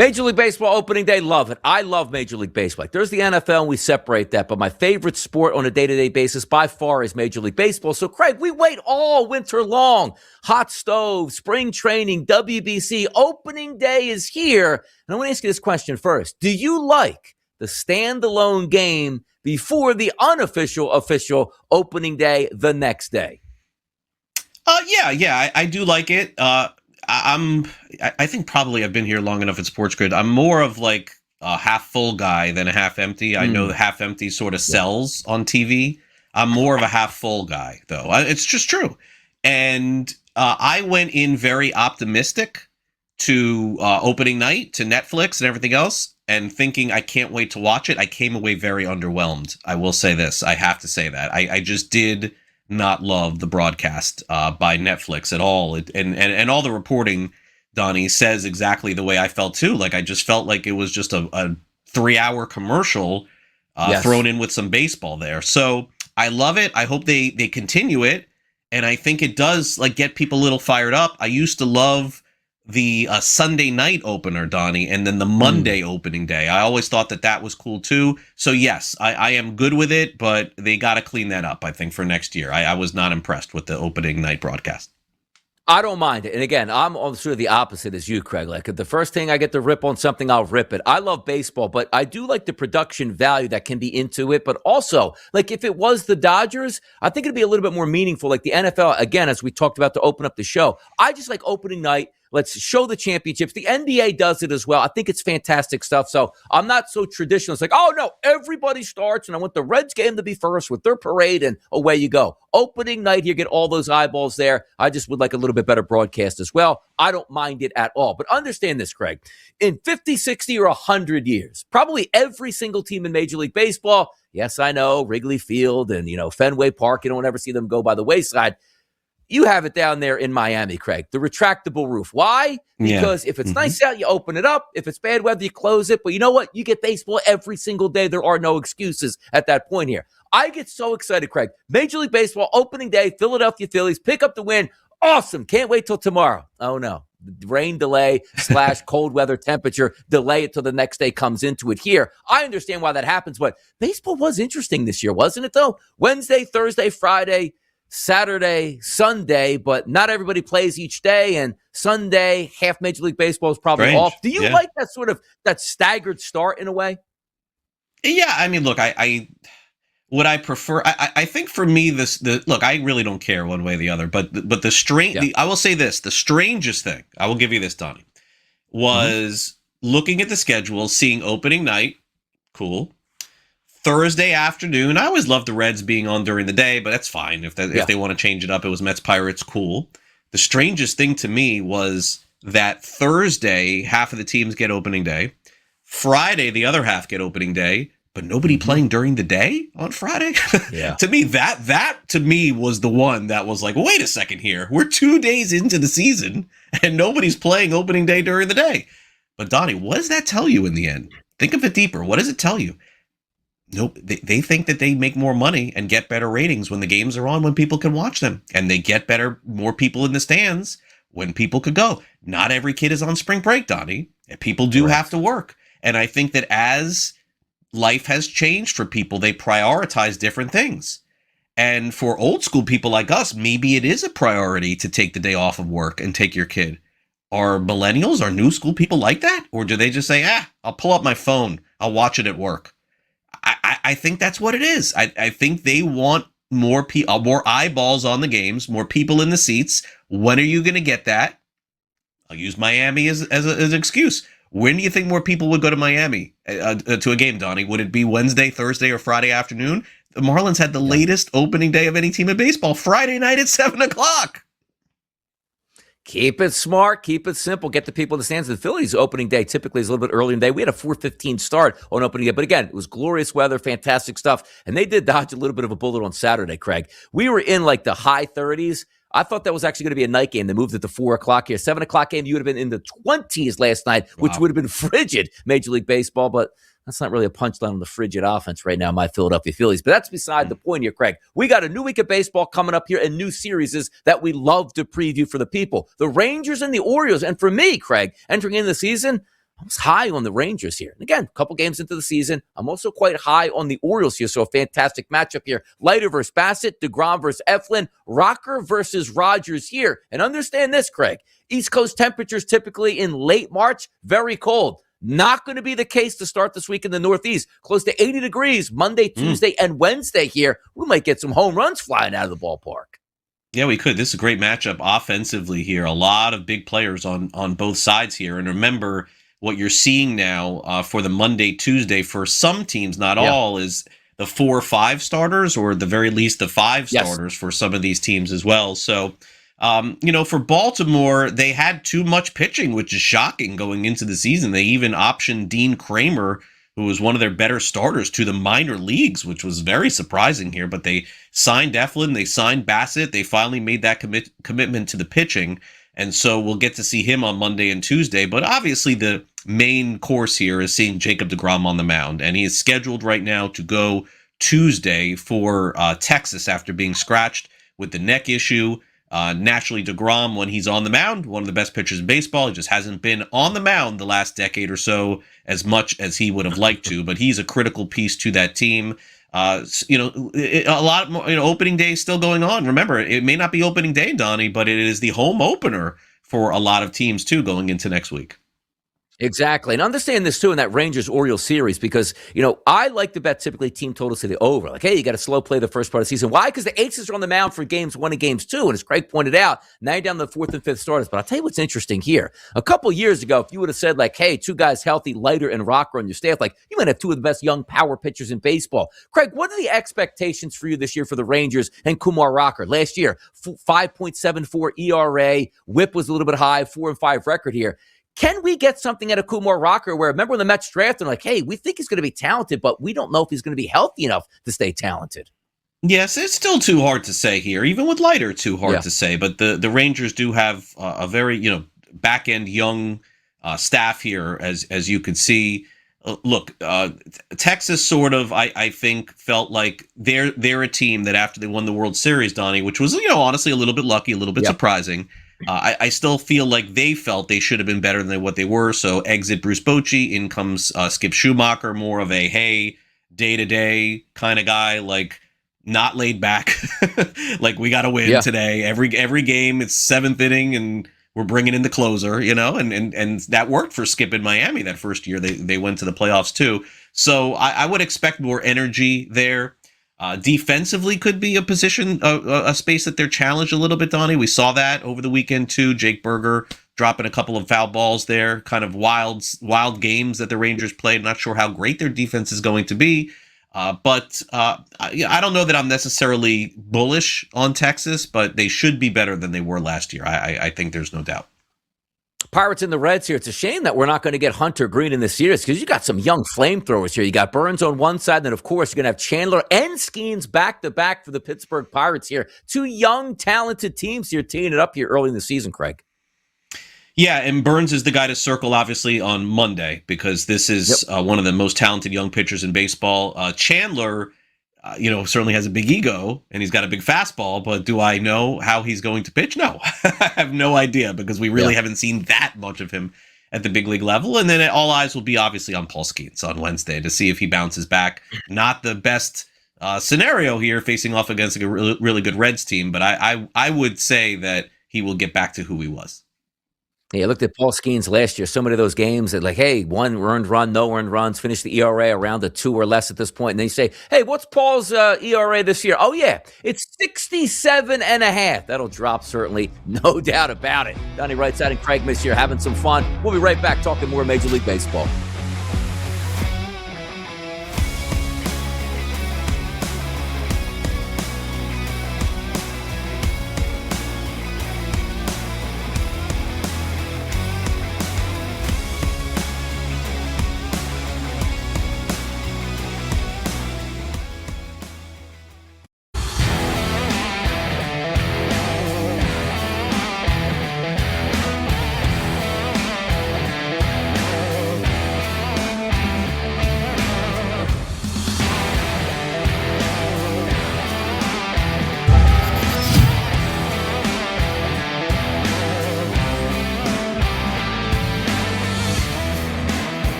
Major League Baseball opening day, love it. I love Major League Baseball. Like, there's the NFL, and we separate that. But my favorite sport on a day-to-day basis by far is Major League Baseball. So, Craig, we wait all winter long. Hot stove, spring training, WBC, opening day is here. And I want to ask you this question first. Do you like the standalone game before the unofficial official opening day the next day? I do like it. I think probably I've been here long enough at SportsGrid. I'm more of like a half full guy than a half empty. I know the half empty sort of sells on TV. I'm more of a half full guy, though. It's just true. And I went in very optimistic to opening night, to Netflix and everything else, and thinking I can't wait to watch it. I came away very underwhelmed. I will say this. I have to say that. I just did not love the broadcast by Netflix at all. And all the reporting, Donnie, says exactly the way I felt too. Like, I just felt like it was just a 3-hour commercial thrown in with some baseball there. So I love it. I hope they continue it. And I think it does like get people a little fired up. I used to love the Sunday night opener, Donnie, and then the Monday opening day. I always thought that was cool too. So yes, I am good with it, but they got to clean that up, I think, for next year. I was not impressed with the opening night broadcast. I don't mind it. And again, I'm on sort of the opposite as you, Craig. Like, if the first thing I get to rip on something, I'll rip it. I love baseball, but I do like the production value that can be into it. But also, like, if it was the Dodgers, I think it'd be a little bit more meaningful. Like the NFL, again, as we talked about to open up the show, I just like opening night. Let's show the championships. The NBA does it as well. I think it's fantastic stuff. So I'm not so traditional. It's like, oh, no, everybody starts, and I want the Reds game to be first with their parade, and away you go. Opening night here, get all those eyeballs there. I just would like a little bit better broadcast as well. I don't mind it at all. But understand this, Craig. In 50, 60, or 100 years, probably every single team in Major League Baseball, yes, I know, Wrigley Field and, Fenway Park, you don't ever see them go by the wayside. You have it down there in Miami, Craig, the retractable roof. Why? Because if it's nice out, you open it up. If it's bad weather, you close it. But you know what? You get baseball every single day. There are no excuses at that point here. I get so excited, Craig. Major League Baseball, opening day, Philadelphia Phillies, pick up the win. Awesome. Can't wait till tomorrow. Oh, no. Rain delay / cold weather temperature, delay it till the next day comes into it here. I understand why that happens, but baseball was interesting this year, wasn't it, though? Wednesday, Thursday, Friday, Saturday, Sunday, but not everybody plays each day, and Sunday, half Major League Baseball is probably off. Do you like that sort of that staggered start in a way? Yeah, I mean, look, I would I prefer. I think for me, look, I really don't care one way or the other, but I will say this: the strangest thing, I will give you this, Donnie, was looking at the schedule, seeing opening night, cool. Thursday afternoon, I always loved the Reds being on during the day, but that's fine. If they want to change it up, it was Mets Pirates, cool. The strangest thing to me was that Thursday, half of the teams get opening day. Friday, the other half get opening day, but nobody playing during the day on Friday. Yeah. To me, that to me was the one that was like, wait a second here. We're 2 days into the season and nobody's playing opening day during the day. But Donnie, what does that tell you in the end? Think of it deeper. What does it tell you? Nope. They think that they make more money and get better ratings when the games are on, when people can watch them. And they get more people in the stands when people could go. Not every kid is on spring break, Donnie. People do have to work. And I think that as life has changed for people, they prioritize different things. And for old school people like us, maybe it is a priority to take the day off of work and take your kid. Are millennials, are new school people like that? Or do they just say, I'll pull up my phone, I'll watch it at work? I think that's what it is. I think they want more eyeballs on the games, more people in the seats. When are you going to get that? I'll use Miami as an excuse. When do you think more people would go to Miami to a game, Donnie? Would it be Wednesday, Thursday, or Friday afternoon? The Marlins had the latest opening day of any team in baseball, Friday night at 7:00. Keep it smart. Keep it simple. Get the people in the stands. The Phillies opening day typically is a little bit earlier in the day. We had a 4:15 start on opening day. But again, it was glorious weather, fantastic stuff. And they did dodge a little bit of a bullet on Saturday, Craig. We were in like the high 30s. I thought that was actually going to be a night game. They moved it to 4 o'clock here. 7 o'clock game, you would have been in the 20s last night, which would have been frigid Major League Baseball. But that's not really a punchline on the frigid offense right now, my Philadelphia Phillies. But that's beside the point here, Craig. We got a new week of baseball coming up here and new series that we love to preview for the people. The Rangers and the Orioles. And for me, Craig, entering in the season, I was high on the Rangers here. And again, a couple games into the season, I'm also quite high on the Orioles here. So a fantastic matchup here. Leiter versus Bassett, DeGrom versus Eflin, Rocker versus Rogers here. And understand this, Craig. East Coast temperatures typically in late March, very cold. Not going to be the case to start this week in the Northeast. Close to 80 degrees Monday, Tuesday, and Wednesday here. We might get some home runs flying out of the ballpark. Yeah, we could. This is a great matchup offensively here. A lot of big players on both sides here. And remember, what you're seeing now for the Monday, Tuesday, for some teams, not all, is the 4 or 5 starters, or at the very least the 5 starters for some of these teams as well. So, for Baltimore, they had too much pitching, which is shocking going into the season. They even optioned Dean Kramer, who was one of their better starters, to the minor leagues, which was very surprising here. But they signed Eflin, they signed Bassett, they finally made that commitment to the pitching. And so we'll get to see him on Monday and Tuesday. But obviously the main course here is seeing Jacob deGrom on the mound. And he is scheduled right now to go Tuesday for Texas after being scratched with the neck issue. Naturally, deGrom, when he's on the mound, one of the best pitchers in baseball. He just hasn't been on the mound the last decade or so as much as he would have liked to. But he's a critical piece to that team. A lot more, opening day is still going on. Remember, it may not be opening day, Donnie, but it is the home opener for a lot of teams too going into next week. Exactly. And understand this too in that Rangers-Orioles series because, I like to bet typically team totals to the over. Like, hey, you got to slow play the first part of the season. Why? Because the Aces are on the mound for games 1 and games 2. And as Craig pointed out, now you're down to the 4th and 5th starters. But I'll tell you what's interesting here. A couple years ago, if you would have said like, hey, 2 guys healthy, Leiter and Rocker on your staff, like you might have 2 of the best young power pitchers in baseball. Craig, what are the expectations for you this year for the Rangers and Kumar Rocker? Last year, 5.74 ERA, whip was a little bit high, 4-5 record here. Can we get something out of Kumar Rocker where, remember when the Mets drafted, like, hey, we think he's going to be talented, but we don't know if he's going to be healthy enough to stay talented? Yes, it's still too hard to say here, even with Leiter, too hard to say. But the Rangers do have a very, back-end young staff here, as you could see. Look, Texas sort of, I think, felt like they're a team that after they won the World Series, Donnie, which was, honestly a little bit lucky, a little bit surprising. I still feel like they felt they should have been better than what they were. So exit Bruce Bochy, in comes Skip Schumacher, more of a, hey, day-to-day kind of guy, like not laid back. Like, we got to win today. Every game, it's 7th inning, and we're bringing in the closer, and that worked for Skip in Miami that first year. They went to the playoffs too. So I would expect more energy there. Defensively could be a position, a space that they're challenged a little bit, Donnie. We saw that over the weekend too. Jake Berger dropping a couple of foul balls there, kind of wild games that the Rangers played. Not sure how great their defense is going to be. But I don't know that I'm necessarily bullish on Texas, but they should be better than they were last year. I think there's no doubt. Pirates and the Reds here. It's a shame that we're not going to get Hunter Green in this series because you got some young flamethrowers here. You got Burns on one side, and then, of course, you're going to have Chandler and Skeens back-to-back for the Pittsburgh Pirates here. 2 young, talented teams here teeing it up here early in the season, Craig. Yeah, and Burns is the guy to circle, obviously, on Monday because this is one of the most talented young pitchers in baseball. Chandler, certainly has a big ego, and he's got a big fastball, but do I know how he's going to pitch? No, I have no idea because we really haven't seen that much of him at the big league level. And then all eyes will be obviously on Paul Skeens on Wednesday to see if he bounces back. Not the best scenario here facing off against a really, really good Reds team, but I would say that he will get back to who he was. Yeah, I looked at Paul Skeens last year. So many of those games that, like, hey, 1 earned run, no earned runs, finish the ERA around a 2 or less at this point. And they say, hey, what's Paul's ERA this year? Oh, yeah, it's 67.5. That'll drop, certainly. No doubt about it. Donnie Rightside and Craig Mish here having some fun. We'll be right back talking more Major League Baseball.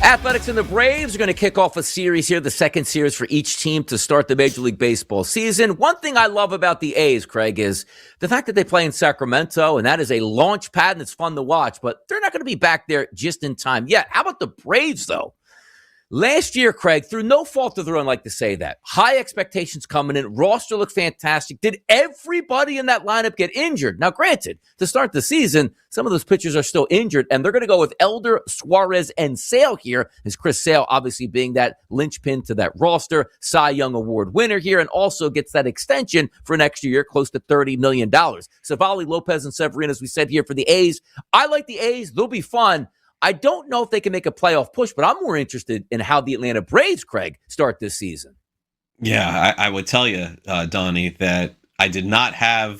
Athletics and the Braves are going to kick off a series here, the second series for each team to start the Major League Baseball season. One thing I love about the A's, Craig, is the fact that they play in Sacramento, and that is a launch pad, and it's fun to watch, but they're not going to be back there just in time yet. How about the Braves, though? Last year, Craig, through no fault of their own, like to say that. High expectations coming in. Roster looked fantastic. Did everybody in that lineup get injured? Now, granted, to start the season, some of those pitchers are still injured, and they're going to go with Elder, Suarez, and Sale here, as Chris Sale obviously being that linchpin to that roster, Cy Young Award winner here, and also gets that extension for next year, close to $30 million. Savali, Lopez, and Severino, as we said here for the A's. I like the A's. They'll be fun. I don't know if they can make a playoff push, but I'm more interested in how the Atlanta Braves, Craig, start this season. Yeah, I would tell you, Donnie, that I did not have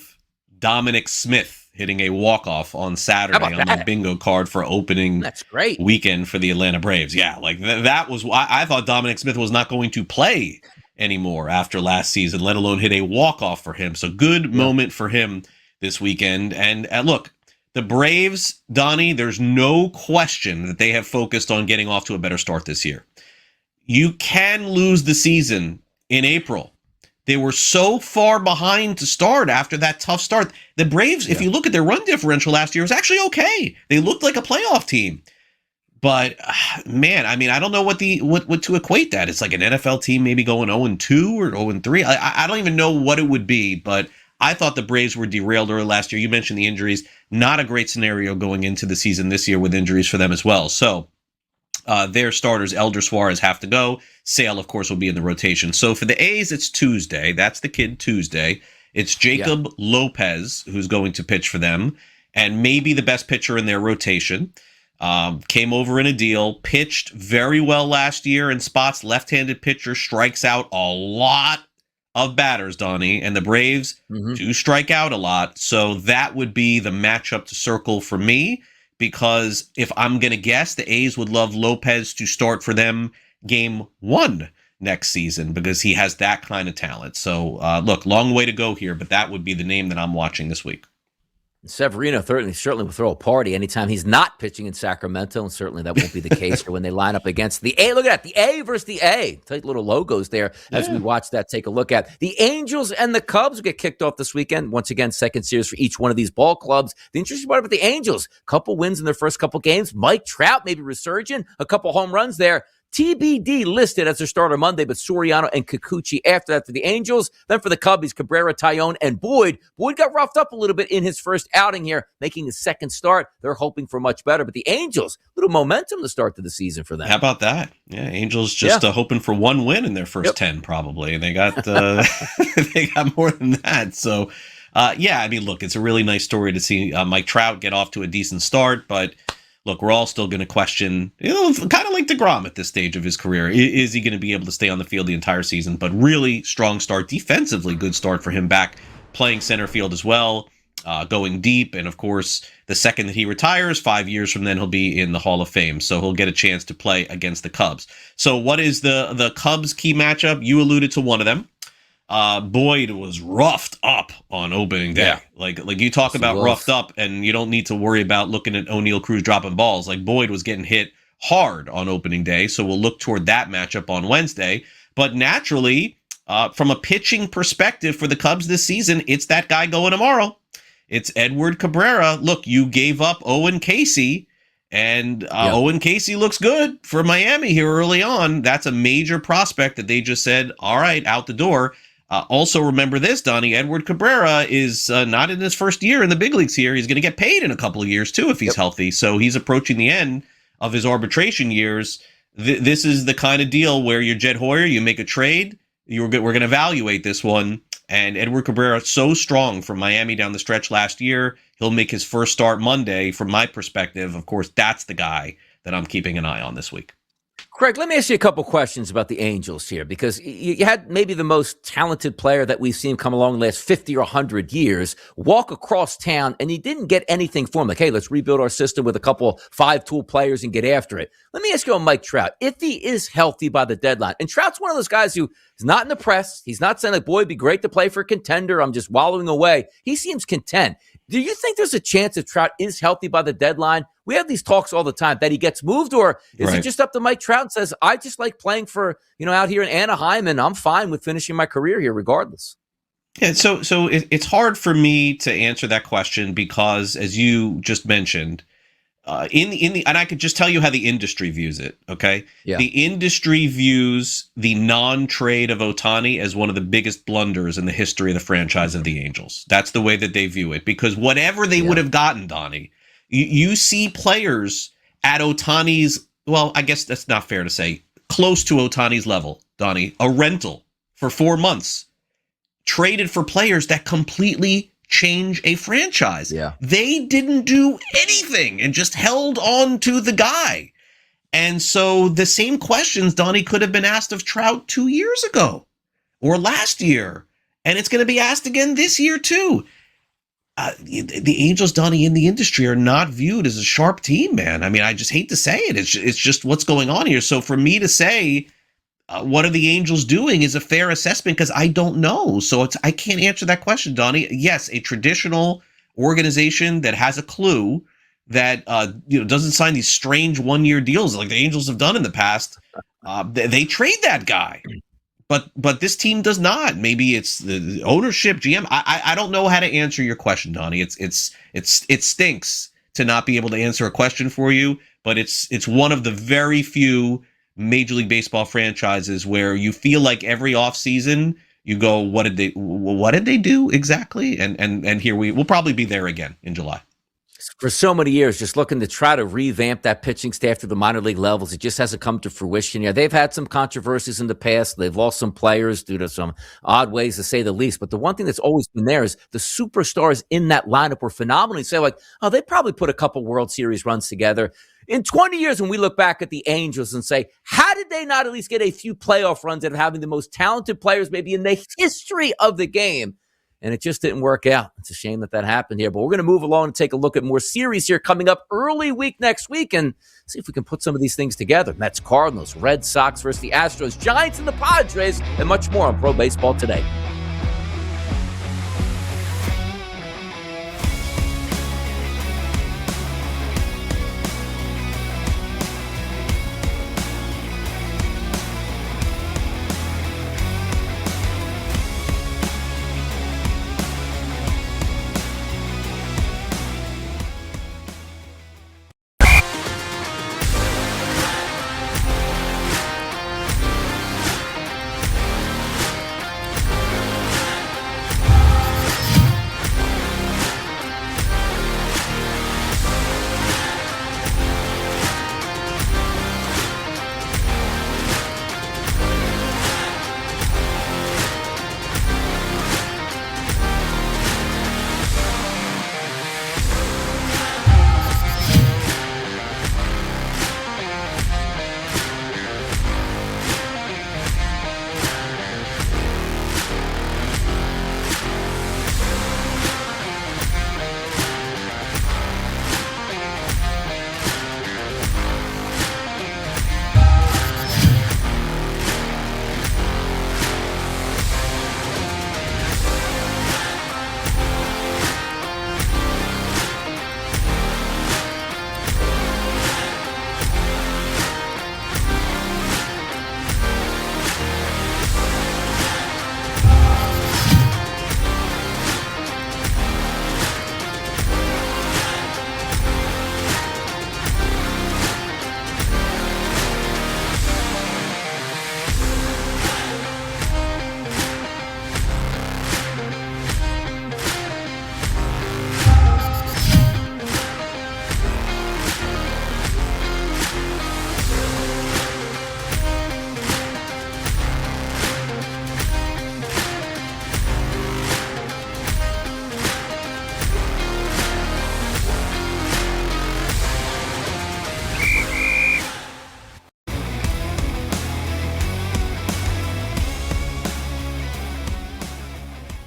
Dominic Smith hitting a walk-off on Saturday on my bingo card for opening That's great. weekend for the Atlanta Braves. Yeah, like that was why I thought Dominic Smith was not going to play anymore after last season, let alone hit a walk-off for him. So good moment for him this weekend. And look, the Braves, Donnie, there's no question that they have focused on getting off to a better start this year. You can lose the season in April. They were so far behind to start after that tough start. The Braves, if you look at their run differential last year, it was actually okay. They looked like a playoff team. But, man, I mean, I don't know what to equate that. It's like an NFL team maybe going 0-2 or 0-3. I don't even know what it would be, but I thought the Braves were derailed early last year. You mentioned the injuries. Not a great scenario going into the season this year with injuries for them as well. So their starters, Elder, Suarez, have to go. Sale, of course, will be in the rotation. So for the A's, it's Tuesday. That's the kid Tuesday. It's Jacob Lopez who's going to pitch for them, and maybe the best pitcher in their rotation. Came over in a deal, pitched very well last year in spots. Left-handed pitcher, strikes out a lot of batters, Donnie, and the Braves do strike out a lot. So that would be the matchup to circle for me, because if I'm going to guess, the A's would love Lopez to start for them game 1 next season, because he has that kind of talent. So look, long way to go here, but that would be the name that I'm watching this week. Severino certainly will throw a party anytime he's not pitching in Sacramento, and certainly that won't be the case here when they line up against the A. Look at that, the A versus the A. Tight little logos there as we watch that. Take a look at the Angels and the Cubs get kicked off this weekend. Once again, second series for each one of these ball clubs. The interesting part about the Angels, couple wins in their first couple games. Mike Trout maybe resurging, a couple home runs there. TBD listed as their starter Monday, but Soriano and Kikuchi after that for the Angels. Then for the Cubbies, Cabrera, Tyone, and Boyd. Boyd got roughed up a little bit in his first outing here, making his second start. They're hoping for much better, but the Angels, little momentum to start to the season for them. How about that? Yeah, Angels just hoping for one win in their first 10 probably, and they got they got more than that. So, I mean, look, it's a really nice story to see Mike Trout get off to a decent start, but look, we're all still going to question, kind of like DeGrom at this stage of his career. Is he going to be able to stay on the field the entire season? But really strong start defensively, good start for him back playing center field as well, going deep. And of course, the second that he retires, 5 years from then, he'll be in the Hall of Fame. So he'll get a chance to play against the Cubs. So what is the Cubs key matchup? You alluded to one of them. Boyd was roughed up on opening day. Yeah. Like you talk about roughed up, and you don't need to worry about looking at O'Neal Cruz dropping balls. Like Boyd was getting hit hard on opening day, so we'll look toward that matchup on Wednesday. But naturally, from a pitching perspective for the Cubs this season, it's that guy going tomorrow. It's Edward Cabrera. Look, you gave up Owen Casey, and Owen Casey looks good for Miami here early on. That's a major prospect that they just said, all right, out the door. Also, remember this, Donnie, Edward Cabrera is not in his first year in the big leagues here. He's going to get paid in a couple of years, too, if he's healthy. So he's approaching the end of his arbitration years. This is the kind of deal where you're Jed Hoyer, you make a trade, we're going to evaluate this one. And Edward Cabrera, so strong from Miami down the stretch last year. He'll make his first start Monday. From my perspective, of course, that's the guy that I'm keeping an eye on this week. Craig, let me ask you a couple questions about the Angels here, because you had maybe the most talented player that we've seen come along the last 50 or 100 years walk across town, and he didn't get anything for him. Like, hey, let's rebuild our system with a couple five-tool players and get after it. Let me ask you on Mike Trout. If he is healthy by the deadline, and Trout's one of those guys who is not in the press, he's not saying, like, boy, it'd be great to play for a contender, I'm just wallowing away. He seems content. Do you think there's a chance if Trout is healthy by the deadline? We have these talks all the time that he gets moved, or is it just up to Mike Trout and says, I just like playing for, out here in Anaheim, and I'm fine with finishing my career here regardless? Yeah, so it's hard for me to answer that question because, as you just mentioned, and I could just tell you how the industry views it. Okay, Yeah. The industry views the non-trade of Ohtani as one of the biggest blunders in the history of the franchise of the Angels. That's the way that they view it, because whatever they would have gotten, Donnie, you see players at Ohtani's. Well, I guess that's not fair to say. Close to Ohtani's level, Donnie, a rental for 4 months, traded for players that completely change a franchise. Yeah. They didn't do anything and just held on to the guy. And so the same questions, Donnie, could have been asked of Trout 2 years ago or last year. And it's going to be asked again this year, too. The Angels, Donnie, in the industry are not viewed as a sharp team, man. I mean, I just hate to say it. It's just what's going on here. So for me to say, what are the Angels doing is a fair assessment because I don't know. So I can't answer that question, Donnie. Yes, a traditional organization that has a clue that doesn't sign these strange one-year deals like the Angels have done in the past. They trade that guy, but this team does not. Maybe it's the ownership, GM. I don't know how to answer your question, Donnie. It stinks to not be able to answer a question for you, but it's one of the very few Major League Baseball franchises where you feel like every offseason you go, what did they do exactly? And here we'll probably be there again in July. For so many years, just looking to try to revamp that pitching staff to the minor league levels. It just hasn't come to fruition. Yeah, they've had some controversies in the past. They've lost some players due to some odd ways, to say the least. But the one thing that's always been there is the superstars in that lineup were phenomenal. You say, like, oh, they probably put a couple World Series runs together. In 20 years, when we look back at the Angels and say, how did they not at least get a few playoff runs and having the most talented players maybe in the history of the game? And it just didn't work out. It's a shame that happened here. But we're going to move along and take a look at more series here coming up early week next week and see if we can put some of these things together. Mets, Cardinals, Red Sox versus the Astros, Giants and the Padres, and much more on Pro Baseball Today.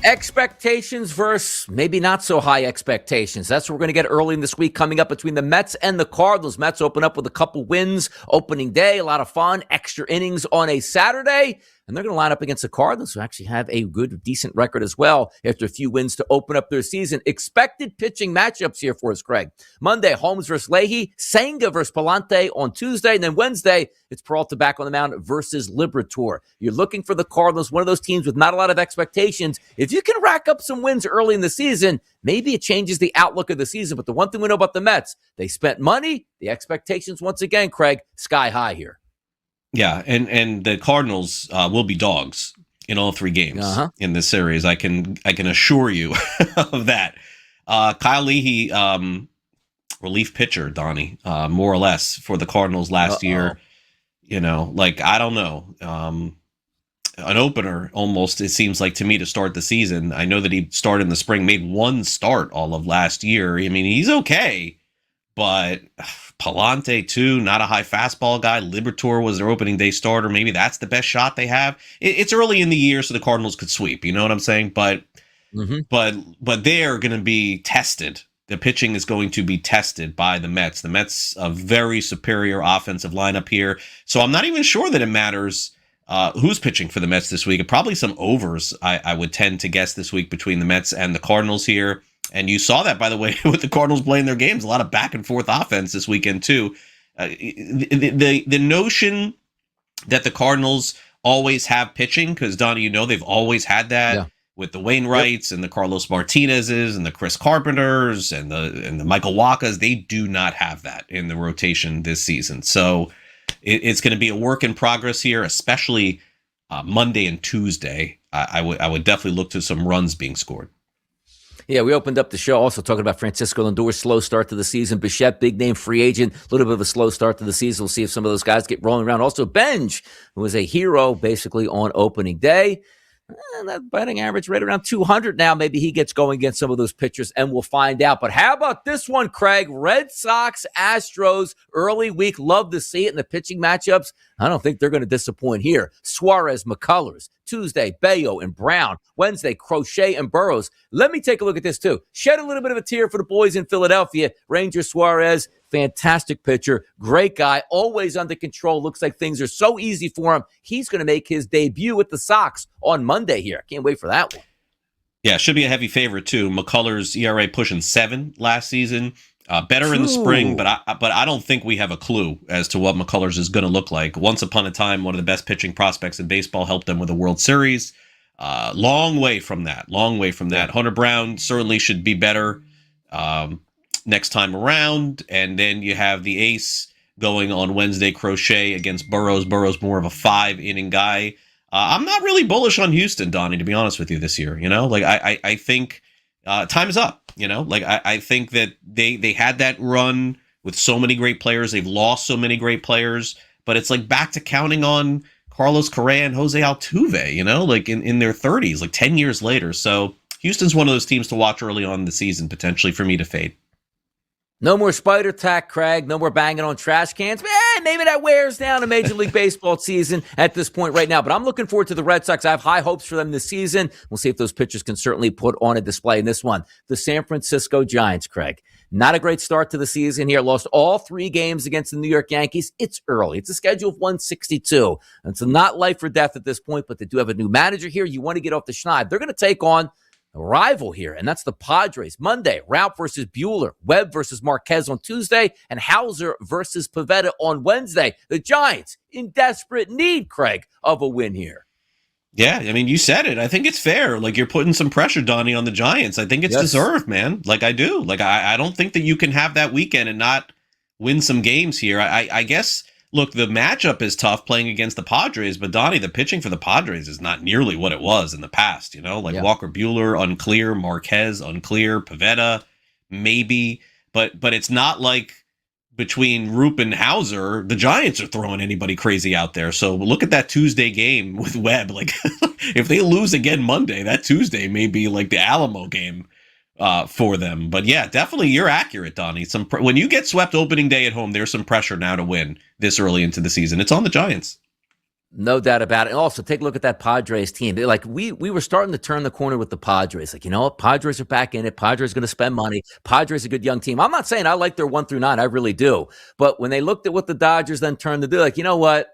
Expectations versus maybe not so high expectations. That's what we're going to get early in this week coming up between the Mets and the Cardinals. Mets open up with a couple wins opening day, a lot of fun, extra innings on a Saturday. and they're going to line up against the Cardinals, who actually have a good, decent record as well after a few wins to open up their season. Expected pitching matchups here for us, Craig. Monday, Holmes versus Leahy, Senga versus Palante on Tuesday, and then Wednesday, it's Peralta back on the mound versus Liberatore. You're looking for the Cardinals, one of those teams with not a lot of expectations. If you can rack up some wins early in the season, maybe it changes the outlook of the season. But the one thing we know about the Mets, they spent money. The expectations, once again, Craig, sky high here. Yeah, and the Cardinals will be dogs in all 3 games in this series. I can assure you of that. Kyle Leahy, relief pitcher, Donnie, more or less for the Cardinals last year. You know, like, I don't know, an opener almost, it seems like to me, to start the season. I know that he started in the spring, made 1 start all of last year. I mean, he's okay, but Palante too, not a high fastball guy. Liberatore was their opening day starter. Maybe that's the best shot they have. It's early in the year, so the Cardinals could sweep. You know what I'm saying? But they're going to be tested. The pitching is going to be tested by the Mets. The Mets, a very superior offensive lineup here. So I'm not even sure that it matters who's pitching for the Mets this week. Probably some overs, I would tend to guess, this week between the Mets and the Cardinals here. And you saw that, by the way, with the Cardinals playing their games. A lot of back and forth offense this weekend, too. The notion that the Cardinals always have pitching, because, Donnie, you know they've always had that with the Wainwrights and the Carlos Martinezes and the Chris Carpenters and the Michael Wakas. They do not have that in the rotation this season. So it's going to be a work in progress here, especially Monday and Tuesday. I would definitely look to some runs being scored. Yeah, we opened up the show also talking about Francisco Lindor's slow start to the season. Bichette, big name free agent, a little bit of a slow start to the season. We'll see if some of those guys get rolling around. Also, Benj, who was a hero basically on opening day. That batting average right around 200 now. Maybe he gets going against some of those pitchers, and we'll find out. But how about this one, Craig? Red Sox, Astros, early week. Love to see it in the pitching matchups. I don't think they're going to disappoint here. Suarez, McCullers. Tuesday, Bayo and Brown. Wednesday, Crochet and Burrows. Let me take a look at this, too. Shed a little bit of a tear for the boys in Philadelphia. Ranger Suarez, fantastic pitcher, great guy, always under control. Looks like things are so easy for him. He's going to make his debut with the Sox on Monday here. Can't wait for that one. Yeah, should be a heavy favorite, too. McCullers' ERA pushing 7 last season. Better in the spring, but I don't think we have a clue as to what McCullers is going to look like. Once upon a time, one of the best pitching prospects in baseball, helped them with a World Series. Long way from that. Hunter Brown certainly should be better next time around. And then you have the ace going on Wednesday, Crochet against Burrows. Burrows more of a 5-inning guy. I'm not really bullish on Houston, Donnie, to be honest with you, this year. You know, like I think time is up. You know, like I think that they had that run with so many great players. They've lost so many great players, but it's like back to counting on Carlos Correa and Jose Altuve, you know, like in their 30s, like 10 years later. So Houston's one of those teams to watch early on in the season, potentially for me to fade. No more spider tack, Craig. No more banging on trash cans. Maybe that wears down a Major League Baseball season at this point right now. But I'm looking forward to the Red Sox. I have high hopes for them this season. We'll see if those pitchers can certainly put on a display in this one. The San Francisco Giants, Craig. Not a great start to the season here. Lost all 3 games against the New York Yankees. It's early. It's a schedule of 162. It's not life or death at this point, but they do have a new manager here. You want to get off the schneid. They're going to take on a rival here, and that's the Padres. Monday, Ralph versus Buehler, Webb versus Marquez on Tuesday, and Hauser versus Pivetta on Wednesday. The Giants in desperate need, Craig, of a win here. Yeah, I mean, you said it. I think it's fair. Like, you're putting some pressure, Donnie, on the Giants. I think it's deserved, man. Like, I do. Like, I don't think that you can have that weekend and not win some games here. I guess, look, the matchup is tough playing against the Padres, but Donnie, the pitching for the Padres is not nearly what it was in the past, you know? Like, Walker Buehler, unclear. Marquez, unclear. Pivetta, maybe. But it's not like between Roop and Hauser, the Giants are throwing anybody crazy out there. So look at that Tuesday game with Webb. Like, if they lose again Monday, that Tuesday may be like the Alamo game for them. But yeah, definitely you're accurate, Donnie. When you get swept opening day at home, there's some pressure now to win this early into the season. It's on the Giants. No doubt about it. And also, take a look at that Padres team. Like, we were starting to turn the corner with the Padres. Like, you know what? Padres are back in it. Padres going to spend money. Padres a good young team. I'm not saying I like their 1 through 9. I really do. But when they looked at what the Dodgers then turned to do, like, you know what?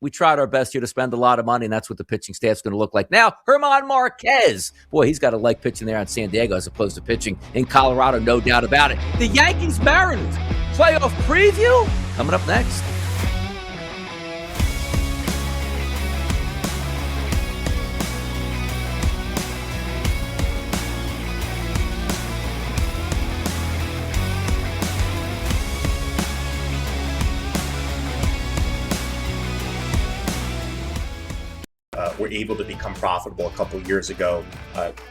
we tried our best here to spend a lot of money, and that's what the pitching staff's going to look like. Now, German Marquez. Boy, he's got to like pitching there on San Diego as opposed to pitching in Colorado, no doubt about it. The Yankees-Mariners playoff preview coming up next. Were able to become profitable a couple years ago.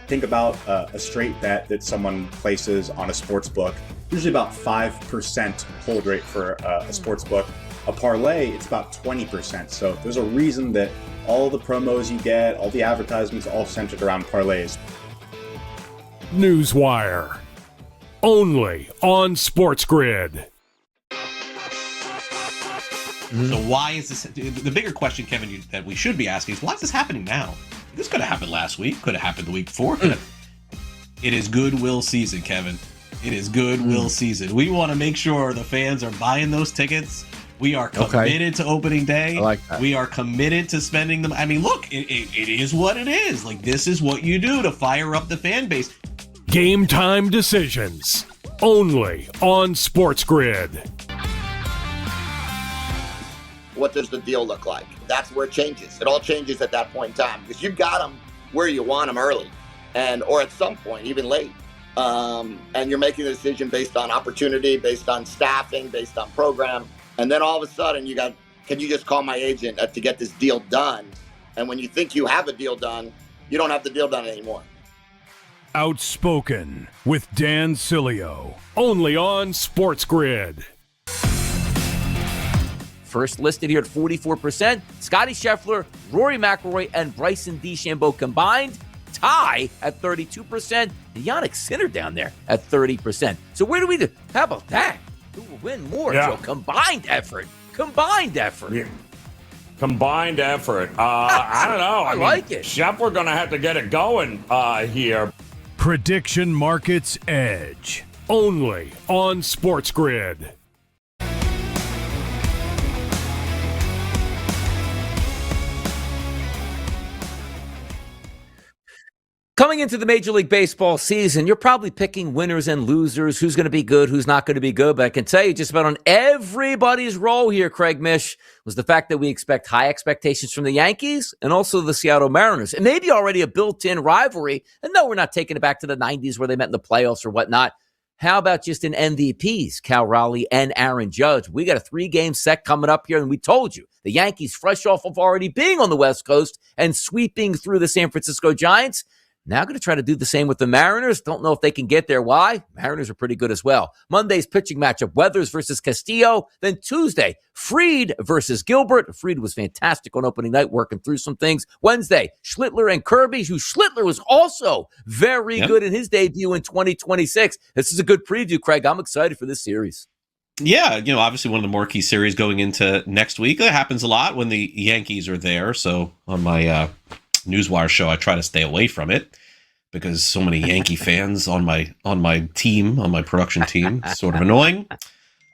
Think about a straight bet that someone places on a sports book, usually about 5% hold rate for a sports book. A parlay, it's about 20%. So there's a reason that all the promos you get, all the advertisements, all centered around parlays. Newswire. Only on SportsGrid. So why is this? The bigger question, Kevin, that we should be asking is, why is this happening now? This could have happened last week. Could have happened the week before. It is goodwill season, Kevin. It is goodwill season. We want to make sure the fans are buying those tickets. We are committed to opening day. I like that. We are committed to spending them. I mean, look, it is what it is. Like, this is what you do to fire up the fan base. Game time decisions. Only on SportsGrid. What does the deal look like? That's where it changes. It all changes at that point in time because you've got them where you want them early or at some point, even late. And you're making a decision based on opportunity, based on staffing, based on program. And then all of a sudden can you just call my agent to get this deal done? And when you think you have a deal done, you don't have the deal done anymore. Outspoken with Dan Cilio. Only on SportsGrid. First listed here at 44%. Scotty Scheffler, Rory McIlroy, and Bryson DeChambeau combined tie at 32%. And Yannick Sinner down there at 30%. So where do we do? How about that? Who will win more? Yeah. So combined effort. Combined effort. Yeah. Combined effort. I don't know. I like it. Scheffler going to have to get it going here. Prediction Markets Edge. Only on SportsGrid. Coming into the Major League Baseball season, you're probably picking winners and losers, who's going to be good, who's not going to be good. But I can tell you just about on everybody's roll here, Craig Mish, was the fact that we expect high expectations from the Yankees and also the Seattle Mariners. And maybe already a built-in rivalry. And no, we're not taking it back to the 90s where they met in the playoffs or whatnot. How about just an MVPs, Cal Raleigh and Aaron Judge? We got a 3-game set coming up here, and we told you, the Yankees fresh off of already being on the West Coast and sweeping through the San Francisco Giants. Now going to try to do the same with the Mariners. Don't know if they can get there. Why? Mariners are pretty good as well. Monday's pitching matchup, Weathers versus Castillo. Then Tuesday, Fried versus Gilbert. Fried was fantastic on opening night, working through some things. Wednesday, Schlittler and Kirby, who Schlittler was also very good in his debut in 2026. This is a good preview, Craig. I'm excited for this series. Yeah, obviously one of the marquee series going into next week. That happens a lot when the Yankees are there. So on my Newswire show, I try to stay away from it because so many Yankee fans on my team, on my production team. It's sort of annoying.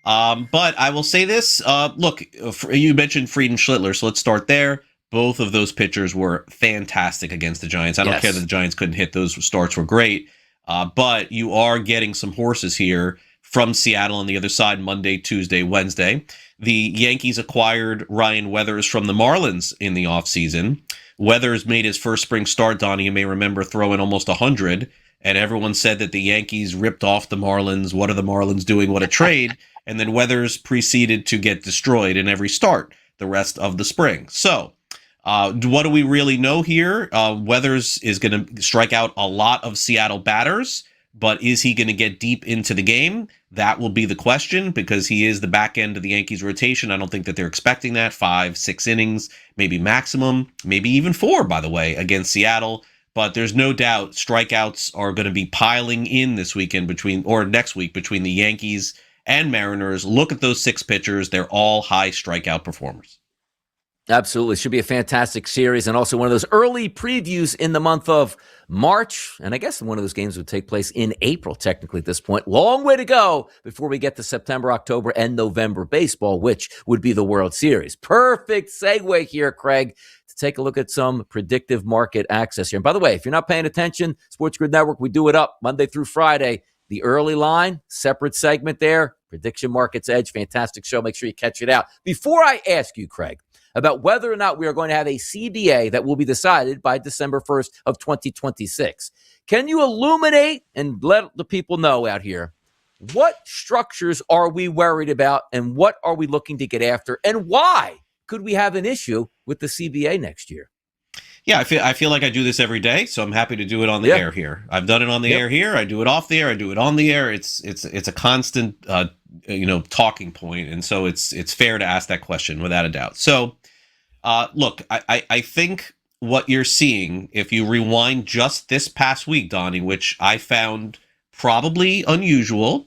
But I will say this. Look, you mentioned Fried and Schlittler, so let's start there. Both of those pitchers were fantastic against the Giants. I don't care that the Giants couldn't hit. Those starts were great. But you are getting some horses here from Seattle on the other side, Monday, Tuesday, Wednesday. The Yankees acquired Ryan Weathers from the Marlins in the offseason. Weathers made his first spring start, Donnie, you may remember, throwing almost 100, and everyone said that the Yankees ripped off the Marlins. What are the Marlins doing? What a trade. And then Weathers proceeded to get destroyed in every start the rest of the spring. So what do we really know here? Weathers is going to strike out a lot of Seattle batters, but is he going to get deep into the game? That will be the question because he is the back end of the Yankees rotation. I don't think that they're expecting that. 5-6 innings, maybe maximum, maybe even 4, by the way, against Seattle. But there's no doubt strikeouts are going to be piling in this weekend next week between the Yankees and Mariners. Look at those 6 pitchers. They're all high strikeout performers. Absolutely. Should be a fantastic series, and also one of those early previews in the month of March. And I guess one of those games would take place in April, technically, at this point. Long way to go before we get to September, October, and November baseball, which would be the World Series. Perfect segue here, Craig, to take a look at some predictive market access here. And by the way, if you're not paying attention, SportsGrid Network, we do it up Monday through Friday. The early line, separate segment there, Prediction Markets Edge, fantastic show. Make sure you catch it out. Before I ask you, Craig, about whether or not we are going to have a CBA that will be decided by December 1st of 2026, can you illuminate and let the people know out here, what structures are we worried about and what are we looking to get after, and why could we have an issue with the CBA next year? Yeah, I feel like I do this every day, so I'm happy to do it on the air here. I've done it on the air here. I do it off the air. I do it on the air. It's a constant talking point, and so it's fair to ask that question without a doubt. So, look, I think what you're seeing, if you rewind just this past week, Donnie, which I found probably unusual,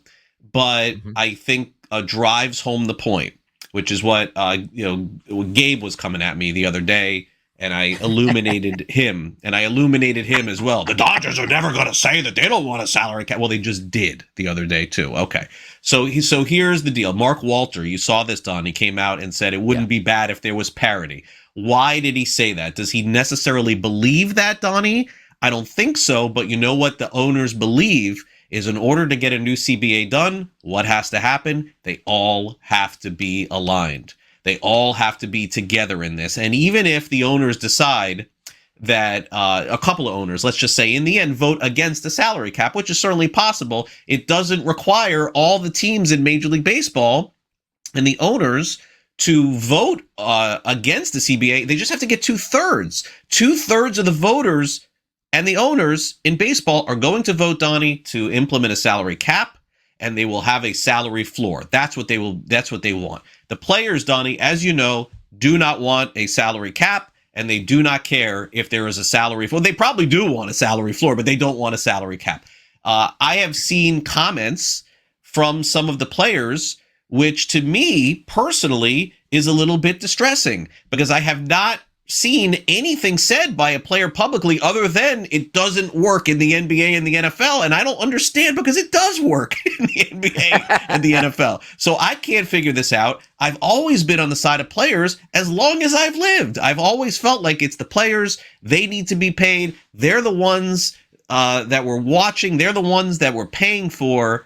but I think drives home the point, which is what Gabe was coming at me the other day. And I illuminated him, and I illuminated him as well. The Dodgers are never going to say that they don't want a salary cap. Well, they just did the other day, too. Okay. So here's the deal. Mark Walter, you saw this, Don. He came out and said it wouldn't be bad if there was parity. Why did he say that? Does he necessarily believe that, Donnie? I don't think so. But you know what the owners believe is in order to get a new CBA done, what has to happen? They all have to be aligned. They all have to be together in this. And even if the owners decide that a couple of owners, let's just say in the end, vote against the salary cap, which is certainly possible, it doesn't require all the teams in Major League Baseball and the owners to vote against the CBA. They just have to get 2/3. 2/3 of the voters and the owners in baseball are going to vote, Donnie, to implement a salary cap, and they will have a salary floor. That's what they want. The players, Donnie, as you know, do not want a salary cap, and they do not care if there is a salary floor. They probably do want a salary floor, but they don't want a salary cap. I have seen comments from some of the players, which to me personally is a little bit distressing, because I have not seen anything said by a player publicly other than it doesn't work in the NBA and the NFL. And I don't understand, because it does work in the NBA and the NFL. So I can't figure this out. I've always been on the side of players as long as I've lived. I've always felt like it's the players. They need to be paid. They're the ones that we're watching. They're the ones that we're paying for.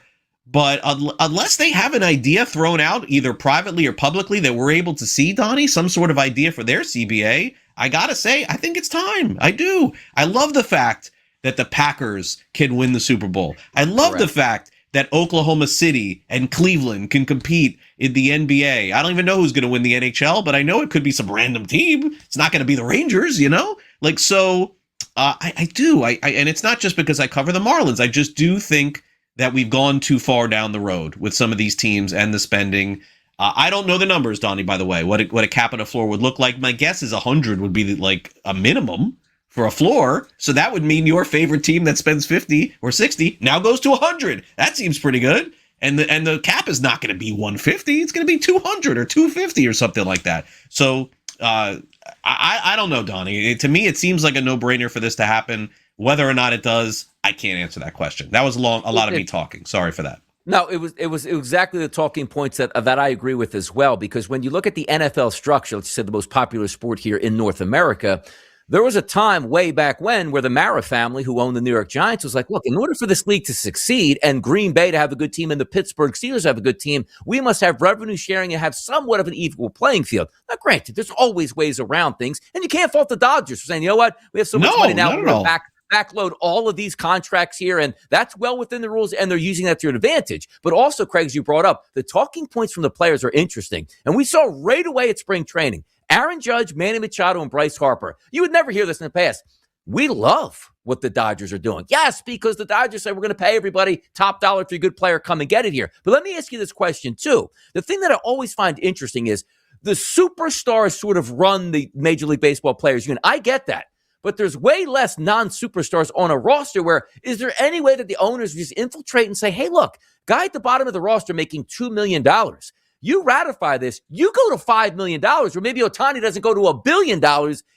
But unless they have an idea thrown out, either privately or publicly, that we're able to see, Donnie, some sort of idea for their CBA, I gotta say, I think it's time. I do. I love the fact that the Packers can win the Super Bowl. I love the fact that Oklahoma City and Cleveland can compete in the NBA. I don't even know who's going to win the NHL, but I know it could be some random team. It's not going to be the Rangers, you know? Like, so I do. And it's not just because I cover the Marlins. I just do think that we've gone too far down the road with some of these teams and the spending. I don't know the numbers, Donnie, by the way, what a cap and a floor would look like. My guess is 100 would be like a minimum for a floor. So that would mean your favorite team that spends 50 or 60 now goes to 100. That seems pretty good. And the cap is not going to be 150. It's going to be 200 or 250 or something like that. So I don't know, Donnie. To me, it seems like a no-brainer for this to happen. Whether or not it does, I can't answer that question. That was a lot of me talking. Sorry for that. No, it was exactly the talking points that I agree with as well. Because when you look at the NFL structure, let's say the most popular sport here in North America, there was a time way back when where the Mara family, who owned the New York Giants, was like, look, in order for this league to succeed and Green Bay to have a good team and the Pittsburgh Steelers have a good team, we must have revenue sharing and have somewhat of an equal playing field. Now, granted, there's always ways around things, and you can't fault the Dodgers for saying, you know what, we have so much money now, we're going to backload all of these contracts here, and that's well within the rules, and they're using that to their advantage. But also, Craig, as you brought up, the talking points from the players are interesting, and we saw right away at spring training, Aaron Judge, Manny Machado, and Bryce Harper. You would never hear this in the past. We love what the Dodgers are doing. Yes, because the Dodgers say we're going to pay everybody top dollar if you're a good player, come and get it here. But let me ask you this question, too. The thing that I always find interesting is the superstars sort of run the Major League Baseball players union. I get that. But there's way less non-superstars on a roster where is there any way that the owners just infiltrate and say, hey, look, guy at the bottom of the roster making $2 million. You ratify this, you go to $5 million, or maybe Ohtani doesn't go to $1 billion.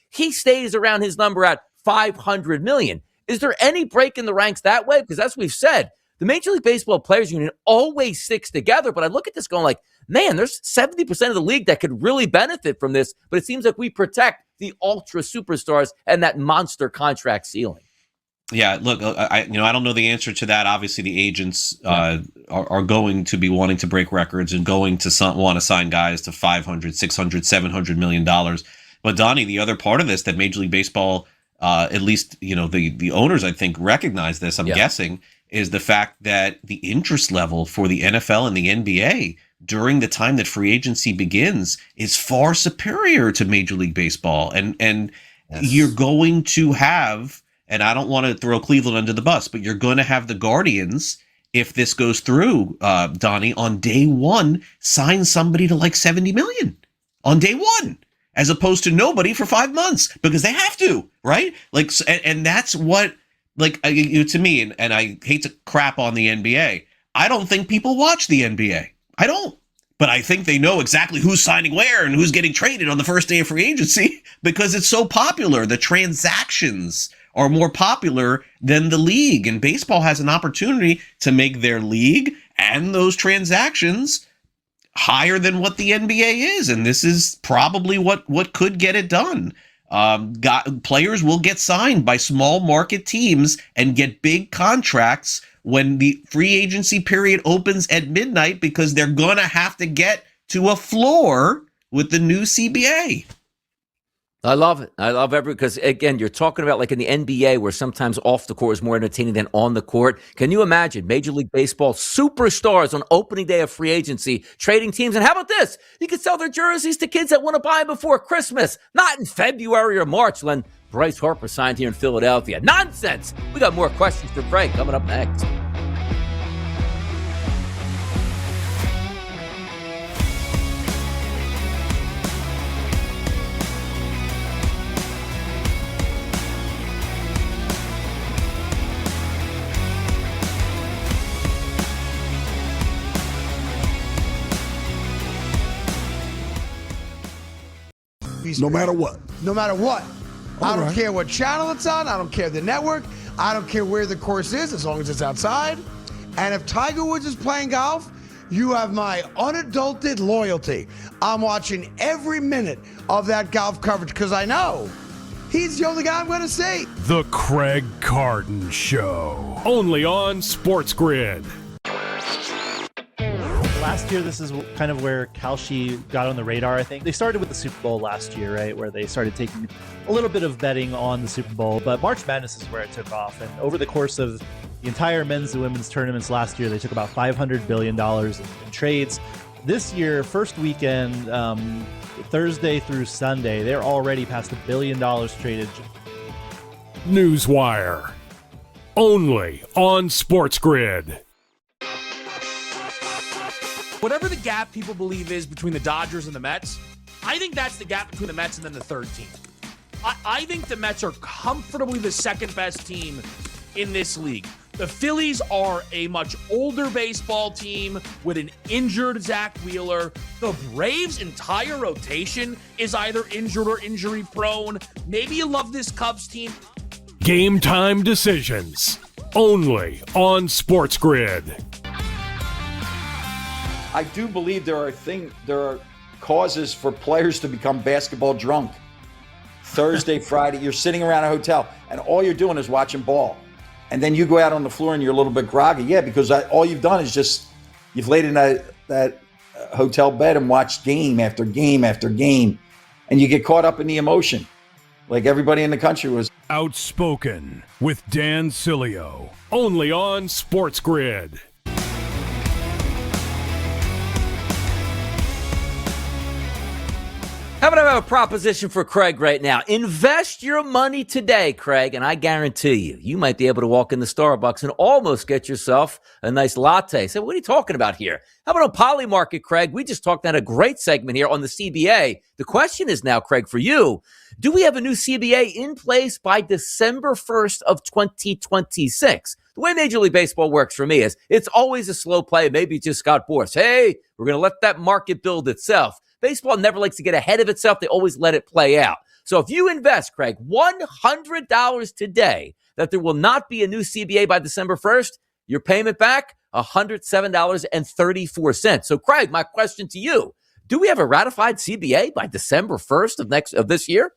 He stays around his number at $500 million. Is there any break in the ranks that way? Because as we've said, the Major League Baseball Players Union always sticks together. But I look at this going like, man, there's 70% of the league that could really benefit from this. But it seems like we protect the ultra superstars and that monster contract ceiling. Yeah, look, I don't know the answer to that. Obviously, the agents are going to be wanting to break records and going to want to sign guys to $500, $600, $700 million. But Donnie, the other part of this that Major League Baseball, at least the owners, I think, recognize this. I'm guessing is the fact that the interest level for the NFL and the NBA during the time that free agency begins is far superior to Major League Baseball, and you're going to have. And I don't want to throw Cleveland under the bus, but you're going to have the Guardians, if this goes through, Donnie, on day one, sign somebody to like $70 million on day one, as opposed to nobody for 5 months because they have to, right? Like, and that's what, like, to me, and I hate to crap on the NBA. I don't think people watch the NBA. I don't. But I think they know exactly who's signing where and who's getting traded on the first day of free agency because it's so popular. The transactions are more popular than the league, and baseball has an opportunity to make their league and those transactions higher than what the NBA is, and this is probably what could get it done. Players will get signed by small market teams and get big contracts when the free agency period opens at midnight because they're gonna have to get to a floor with the new CBA. I love it. I love because again, you're talking about like in the NBA where sometimes off the court is more entertaining than on the court. Can you imagine Major League Baseball superstars on opening day of free agency trading teams? And how about this? You could sell their jerseys to kids that want to buy them before Christmas, not in February or March when Bryce Harper signed here in Philadelphia. Nonsense. We got more questions for Craig coming up next. No matter what. No matter what. I don't right. care what channel it's on. I don't care the network. I don't care where the course is as long as it's outside. And if Tiger Woods is playing golf, you have my unadulterated loyalty. I'm watching every minute of that golf coverage because I know he's the only guy I'm going to see. The Craig Carton Show. Only on SportsGrid. Last year, this is kind of where Kalshi got on the radar, I think. They started with the Super Bowl last year, right, where they started taking a little bit of betting on the Super Bowl. But March Madness is where it took off. And over the course of the entire men's and women's tournaments last year, they took about $500 billion in trades. This year, first weekend, Thursday through Sunday, they're already past $1 billion traded. Newswire. Only on SportsGrid. Whatever the gap people believe is between the Dodgers and the Mets, I think that's the gap between the Mets and then the third team. I think the Mets are comfortably the second best team in this league. The Phillies are a much older baseball team with an injured Zach Wheeler. The Braves' entire rotation is either injured or injury prone. Maybe you love this Cubs team. Game time decisions. Only on SportsGrid. I do believe there are causes for players to become basketball drunk. Thursday, Friday, you're sitting around a hotel and all you're doing is watching ball. And then you go out on the floor and you're a little bit groggy. Yeah, because all you've done is just, you've laid in that hotel bed and watched game after game after game. And you get caught up in the emotion. Like everybody in the country was. Outspoken with Dan Cilio. Only on SportsGrid. How about I have a proposition for Craig right now? Invest your money today, Craig, and I guarantee you might be able to walk in the Starbucks and almost get yourself a nice latte. So what are you talking about here? How about on Polymarket, Craig? We just talked about a great segment here on the CBA. The question is now, Craig, for you, do we have a new CBA in place by December 1st of 2026? The way Major League Baseball works for me is it's always a slow play. Maybe just Scott Boras. Hey, we're going to let that market build itself. Baseball never likes to get ahead of itself. They always let it play out. So if you invest, Craig, $100 today that there will not be a new CBA by December 1st, your payment back, $107.34. So, Craig, my question to you, do we have a ratified CBA by December 1st of this year?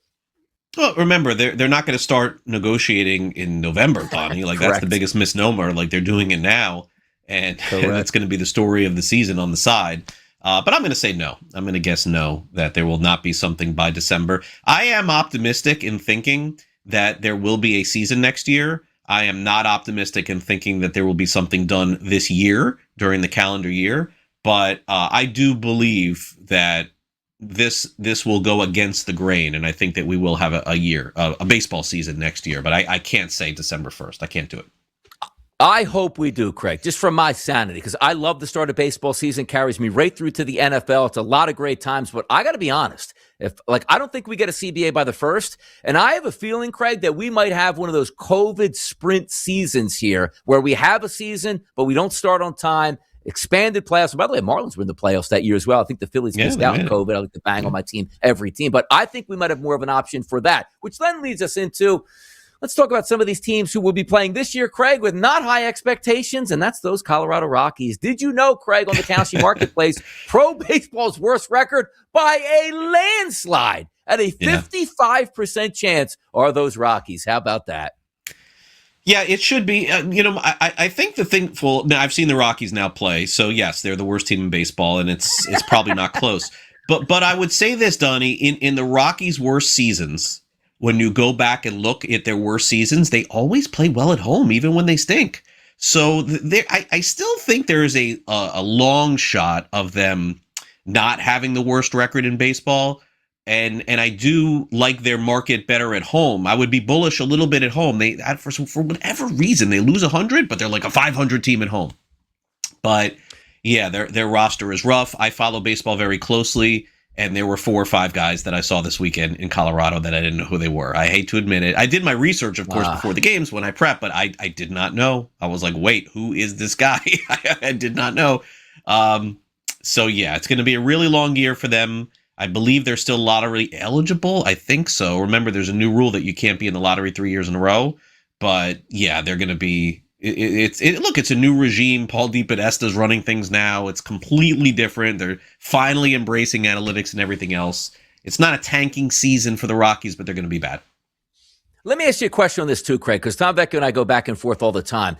Well, remember, they're not going to start negotiating in November, Donnie. Like, that's the biggest misnomer. Like, they're doing it now, and that's going to be the story of the season on the side. But I'm going to say no. I'm going to guess no, that there will not be something by December. I am optimistic in thinking that there will be a season next year. I am not optimistic in thinking that there will be something done this year during the calendar year. But I do believe that this will go against the grain, and I think that we will have a baseball season next year. But I can't say December 1st. I can't do it. I hope we do, Craig, just for my sanity, because I love the start of baseball season, carries me right through to the NFL. It's a lot of great times, but I got to be honest. I don't think we get a CBA by the 1st, and I have a feeling, Craig, that we might have one of those COVID sprint seasons here where we have a season, but we don't start on time. Expanded playoffs. By the way, Marlins were in the playoffs that year as well. I think the Phillies missed out in COVID. I like to bang on my team, every team, but I think we might have more of an option for that, which then leads us into, let's talk about some of these teams who will be playing this year, Craig, with not high expectations, and that's those Colorado Rockies. Did you know, Craig, on the Kalshi Marketplace, pro baseball's worst record by a landslide at a 55% chance are those Rockies? How about that? Yeah, it should be. I think the thing. Well, now I've seen the Rockies now play, so yes, they're the worst team in baseball, and it's probably not close. But I would say this, Donnie, in the Rockies' worst seasons, when you go back and look at their worst seasons, they always play well at home, even when they stink. So I still think there is a long shot of them not having the worst record in baseball. And I do like their market better at home. I would be bullish a little bit at home. They for whatever reason they lose 100, but they're like a 500 team at home. But yeah, their roster is rough. I follow baseball very closely, and there were 4 or 5 guys that I saw this weekend in Colorado that I didn't know who they were. I hate to admit it. I did my research, of course, before the games when I prepped, but I did not know. I was like, wait, who is this guy? I did not know. So yeah, it's going to be a really long year for them. I believe they're still lottery eligible. I think so. Remember, there's a new rule that you can't be in the lottery 3 years in a row. But yeah, they're going to be. Look, it's a new regime. Paul DePodesta's running things now. It's completely different. They're finally embracing analytics and everything else. It's not a tanking season for the Rockies, but they're going to be bad. Let me ask you a question on this too, Craig, because Tom Vecchio and I go back and forth all the time.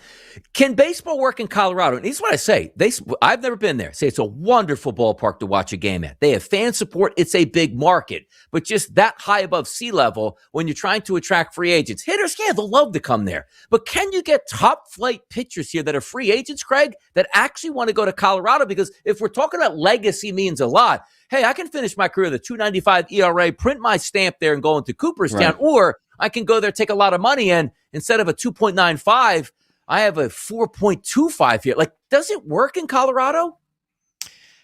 Can baseball work in Colorado? And here's what I say. I've never been there. Say it's a wonderful ballpark to watch a game at. They have fan support. It's a big market. But just that high above sea level, when you're trying to attract free agents, hitters, yeah, they'll love to come there. But can you get top flight pitchers here that are free agents, Craig, that actually want to go to Colorado? Because if we're talking about legacy means a lot. Hey, I can finish my career with a 2.95 ERA, print my stamp there and go into Cooperstown, right. Or I can go there, take a lot of money, and instead of a 2.95, I have a 4.25 here. Like, does it work in Colorado?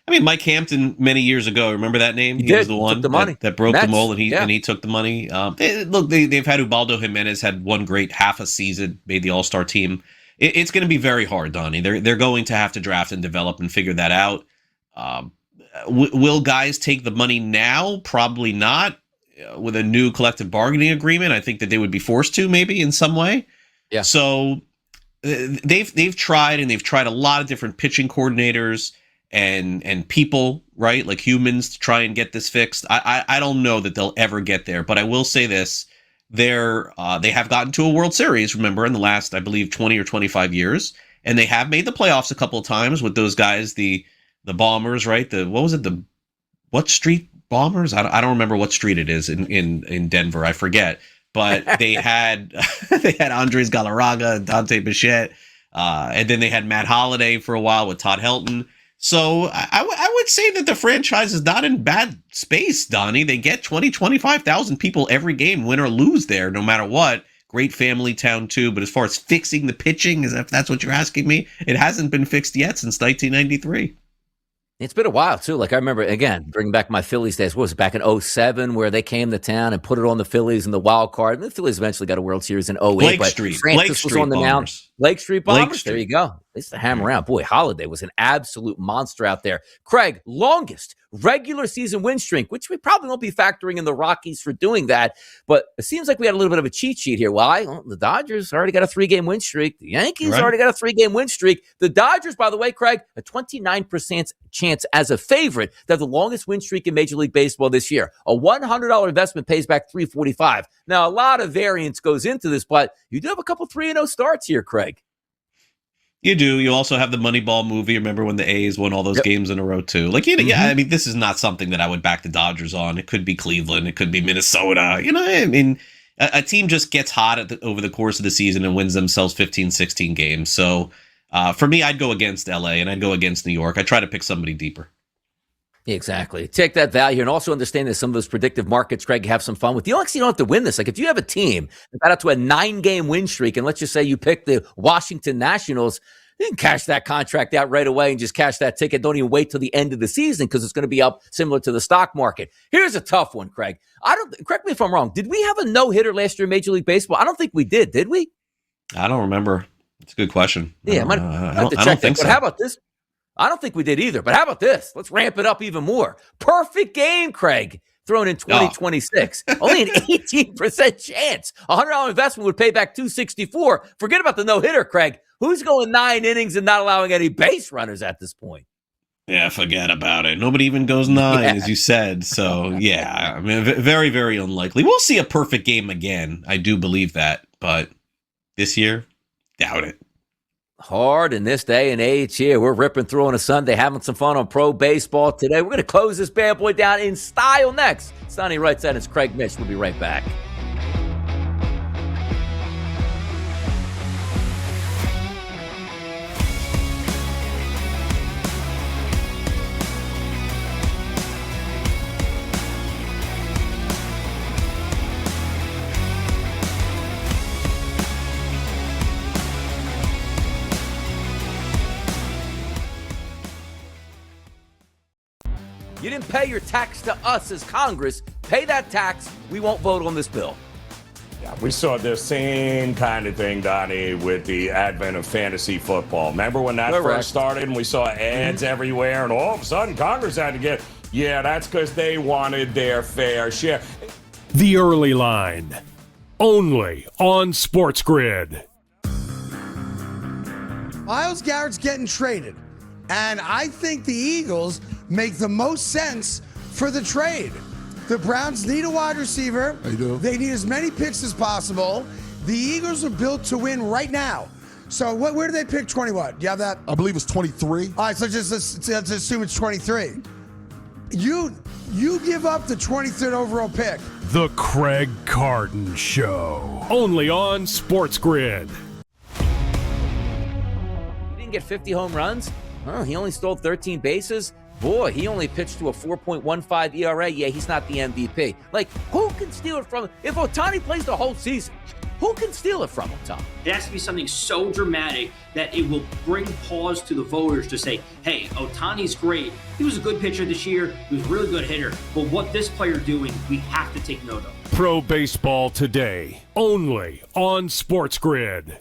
I mean, Mike Hampton many years ago, remember that name? He was the one that broke the mold, and he took the money. They've had Ubaldo Jimenez, had one great half a season, made the All-Star team. It's going to be very hard, Donnie. They're going to have to draft and develop and figure that out. Will guys take the money now? Probably not. With a new collective bargaining agreement, I think that they would be forced to, maybe in some way. Yeah. So they've tried, and they've tried a lot of different pitching coordinators and people, right, like humans, to try and get this fixed. I don't know that they'll ever get there, but I will say this: they have gotten to a World Series, remember, in the last, I believe, 20 or 25 years, and they have made the playoffs a couple of times with those guys, the Bombers, right? What street? Bombers? I don't remember what street it is in Denver. I forget. But they had Andres Galarraga and Dante Bichette, and then they had Matt Holliday for a while with Todd Helton. So I would say that the franchise is not in bad space, Donnie. They get 25,000 people every game, win or lose there, no matter what. Great family town, too. But as far as fixing the pitching, if that's what you're asking me, it hasn't been fixed yet since 1993. It's been a while, too. Like, I remember, again, bringing back my Phillies days. What was it, back in 07, where they came to town and put it on the Phillies in the wild card. And the Phillies eventually got a World Series in 08. Blake but Street. Francis Blake was Street on the mound. Bombers. Lake Street Bombers? Blake Street. There you go. They used to hammer around. Boy, Holiday was an absolute monster out there. Craig, longest regular season win streak, which we probably won't be factoring in the Rockies for doing that. But it seems like we had a little bit of a cheat sheet here. Why? Well, the Dodgers already got a 3-game win streak. The Yankees already got a 3-game win streak. The Dodgers, by the way, Craig, a 29% chance as a favorite to have the longest win streak in Major League Baseball this year. A $100 investment pays back $345. Now, a lot of variance goes into this, but you do have a couple 3-0 starts here, Craig. You do. You also have the Moneyball movie. Remember when the A's won all those games in a row, too? Like, yeah, I mean, this is not something that I would back the Dodgers on. It could be Cleveland. It could be Minnesota. You know, I mean, a team just gets hot over the course of the season and wins themselves 15, 16 games. So, for me, I'd go against LA and I'd go against New York. I try to pick somebody deeper. Exactly. Take that value and also understand that some of those predictive markets, Craig, have some fun with. You don't have to win this. Like, if you have a team that got out to a 9-game win streak, and let's just say you pick the Washington Nationals, you can cash that contract out right away and just cash that ticket. Don't even wait till the end of the season because it's going to be up similar to the stock market. Here's a tough one, Craig. Correct me if I'm wrong. Did we have a no-hitter last year in Major League Baseball? I don't think we did we? I don't remember. It's a good question. Yeah, I don't think so. But how about this? I don't think we did either. But how about this? Let's ramp it up even more. Perfect game, Craig, thrown in 2026. Only an 18% chance. A $100 investment would pay back $264. Forget about the no-hitter, Craig. Who's going 9 innings and not allowing any base runners at this point? Yeah, forget about it. Nobody even goes 9, as you said. So, yeah, I mean, very, very unlikely. We'll see a perfect game again. I do believe that. But this year, doubt it. Hard in this day and age here. We're ripping through on a Sunday, having some fun on pro baseball today. We're going to close this bad boy down in style next. It's Donnie Rightside. It's Craig Mish. We'll be right back. You didn't pay your tax to us as Congress. Pay that tax. We won't vote on this bill. Yeah, we saw the same kind of thing, Donnie, with the advent of fantasy football. Remember when that first started and we saw ads everywhere and all of a sudden Congress had to get, that's because they wanted their fair share. The Early Line, only on SportsGrid. Myles Garrett's getting traded, and I think the Eagles make the most sense for the trade. The Browns need a wide receiver. They do. They need as many picks as possible. The Eagles are built to win right now. So where do they pick 21? Do you have that? I believe it's 23. All right, so let's assume it's 23. You give up the 23rd overall pick. The Craig Carton Show, only on SportsGrid. He didn't get 50 home runs. He only stole 13 bases. Boy, he only pitched to a 4.15 ERA. Yeah, he's not the MVP. Like, who can steal it from him? If Ohtani plays the whole season, who can steal it from him, Tom? It has to be something so dramatic that it will bring pause to the voters to say, hey, Ohtani's great. He was a good pitcher this year. He was a really good hitter. But what this player doing, we have to take note of. Pro Baseball Today, only on SportsGrid.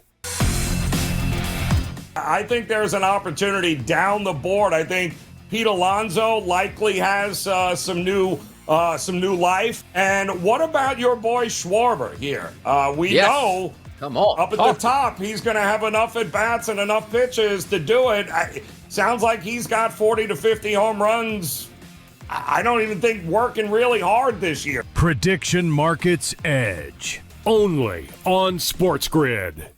I think there's an opportunity down the board. I think Pete Alonso likely has some new life. And what about your boy Schwarber here? We know Come on. up at the top, he's going to have enough at-bats and enough pitches to do it. Sounds like he's got 40 to 50 home runs. I don't even think working really hard this year. Prediction Markets Edge, only on SportsGrid.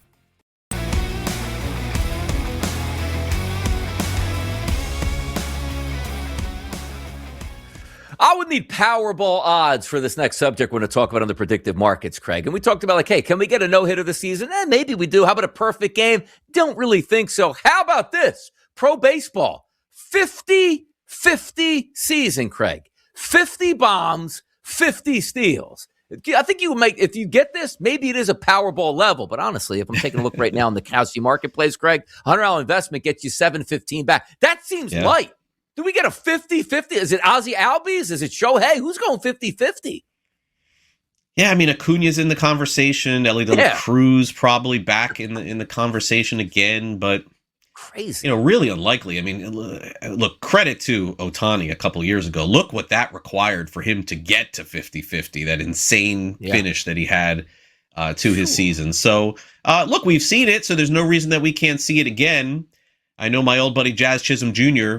I would need Powerball odds for this next subject we're going to talk about on the predictive markets, Craig. And we talked about, like, hey, can we get a no-hitter this season? Maybe we do. How about a perfect game? Don't really think so. How about this? Pro baseball, 50-50 season, Craig. 50 bombs, 50 steals. I think you would make, if you get this, maybe it is a Powerball level. But honestly, if I'm taking a look right now in the Kalshi marketplace, Craig, $100 investment gets you $715 back. That seems light. Do we get a 50-50? Is it Ozzie Albies? Is it Shohei? Who's going 50-50? Yeah, I mean, Acuna's in the conversation. Ellie De La Cruz probably back in the conversation again, but crazy. Really unlikely. I mean, look, credit to Ohtani a couple years ago. Look what that required for him to get to 50-50, that insane finish that he had to his season. So, look, we've seen it, so there's no reason that we can't see it again. I know my old buddy Jazz Chisholm Jr.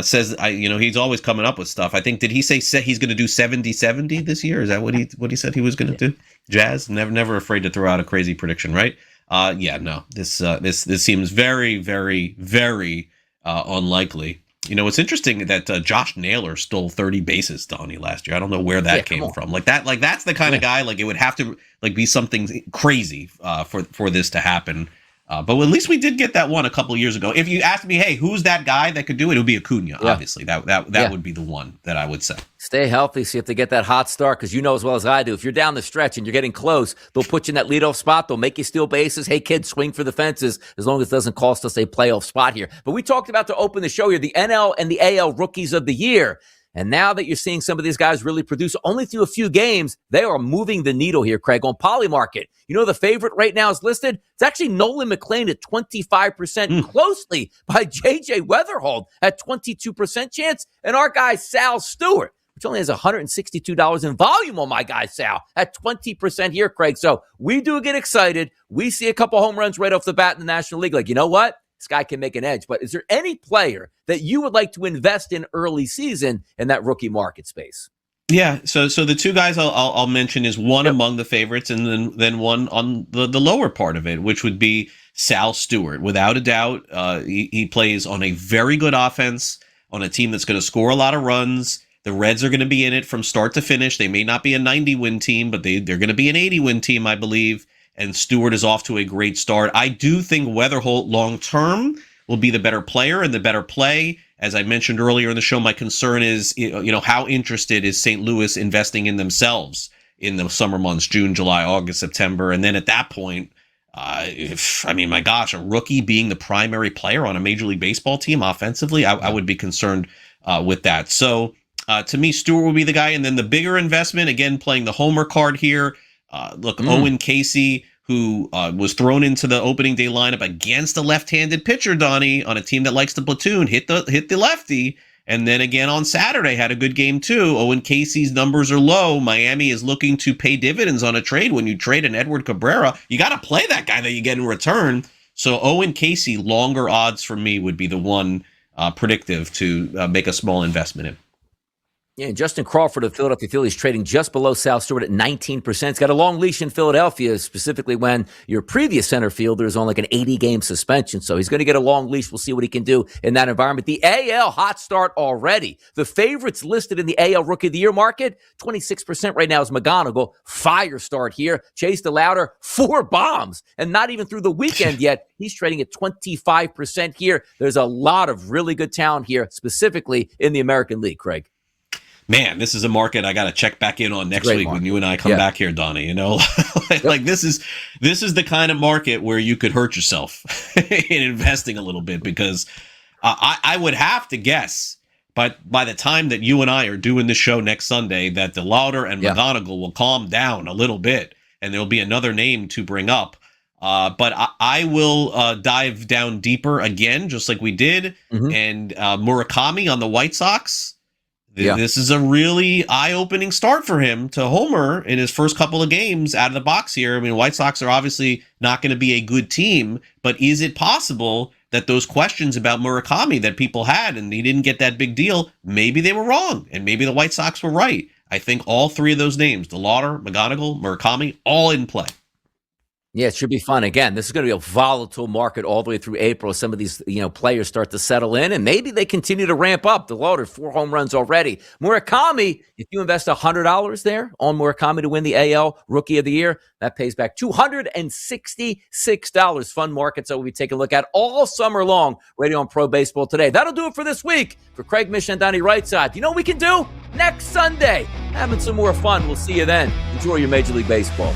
Says he's always coming up with stuff. I think, did he say he's going to do 70-70 this year? Is that what he said he was going to do? Jazz, never afraid to throw out a crazy prediction, right? No. This seems very, very, very unlikely. It's interesting that Josh Naylor stole 30 bases, Donnie, last year. I don't know where that came from. That's the kind of guy. It would have to be something crazy for this to happen. But at least we did get that one a couple of years ago. If you asked me, hey, who's that guy that could do it? It would be Acuna, obviously. That would be the one that I would say. Stay healthy, see if they get that hot start, because you know as well as I do, if you're down the stretch and you're getting close, they'll put you in that leadoff spot. They'll make you steal bases. Hey, kids, swing for the fences, as long as it doesn't cost us a playoff spot here. But we talked about, to open the show here, the NL and the AL Rookies of the Year. And now that you're seeing some of these guys really produce only through a few games, they are moving the needle here, Craig. On Polymarket, the favorite right now is listed. It's actually Nolan McLean at 25%, closely by J.J. Weatherhold at 22% chance. And our guy Sal Stewart, which only has $162 in volume on my guy Sal, at 20% here, Craig. So we do get excited. We see a couple home runs right off the bat in the National League. You know what? This guy can make an edge. But is there any player that you would like to invest in early season in that rookie market space? Yeah, so the two guys I'll mention is one among the favorites, and then one on the lower part of it, which would be Sal Stewart. Without a doubt, he plays on a very good offense, on a team that's going to score a lot of runs. The Reds are going to be in it from start to finish. They may not be a 90-win team, but they're going to be an 80-win team, I believe. And Stewart is off to a great start. I do think Weatherholt long-term will be the better player and the better play. As I mentioned earlier in the show, my concern is, how interested is St. Louis investing in themselves in the summer months, June, July, August, September. And then at that point, my gosh, a rookie being the primary player on a Major League Baseball team offensively, I would be concerned with that. So to me, Stewart will be the guy. And then the bigger investment, again, playing the homer card here. Owen Casey, who was thrown into the opening day lineup against a left-handed pitcher, Donnie, on a team that likes to platoon, hit the lefty, and then again on Saturday had a good game too. Owen Casey's numbers are low. Miami is looking to pay dividends on a trade. When you trade an Edward Cabrera, you got to play that guy that you get in return. So Owen Casey, longer odds for me, would be the one predictive to make a small investment in. Yeah, and Justin Crawford of Philadelphia Phillies trading just below Sal Stewart at 19%. He's got a long leash in Philadelphia, specifically when your previous center fielder is on like an 80-game suspension. So he's going to get a long leash. We'll see what he can do in that environment. The AL, hot start already. The favorites listed in the AL Rookie of the Year market, 26% right now is McGonigal. Fire start here. Chase DeLauder, 4 bombs, and not even through the weekend yet. He's trading at 25% here. There's a lot of really good talent here, specifically in the American League, Craig. Man, this is a market I got to check back in on next week when you and I come back here, Donnie. This is the kind of market where you could hurt yourself in investing a little bit, because I would have to guess, but by the time that you and I are doing the show next Sunday, that DeLauder and McGonigal will calm down a little bit, and there'll be another name to bring up. But I will dive down deeper again, just like we did, and Murakami on the White Sox. This is a really eye-opening start for him to homer in his first couple of games out of the box here. I mean, White Sox are obviously not going to be a good team, but is it possible that those questions about Murakami that people had and he didn't get that big deal, maybe they were wrong and maybe the White Sox were right? I think all three of those names, DeLauder, McGonigal, Murakami, all in play. Yeah, it should be fun. Again, this is going to be a volatile market all the way through April. Some of these, players start to settle in, and maybe they continue to ramp up. DeLauder, 4 home runs already. Murakami, if you invest $100 there on Murakami to win the AL Rookie of the Year, that pays back $266. Fun markets that we'll be taking a look at all summer long right on Pro Baseball Today. That'll do it for this week. For Craig, Mish, and Donnie Rightside, you know what we can do? Next Sunday, having some more fun. We'll see you then. Enjoy your Major League Baseball.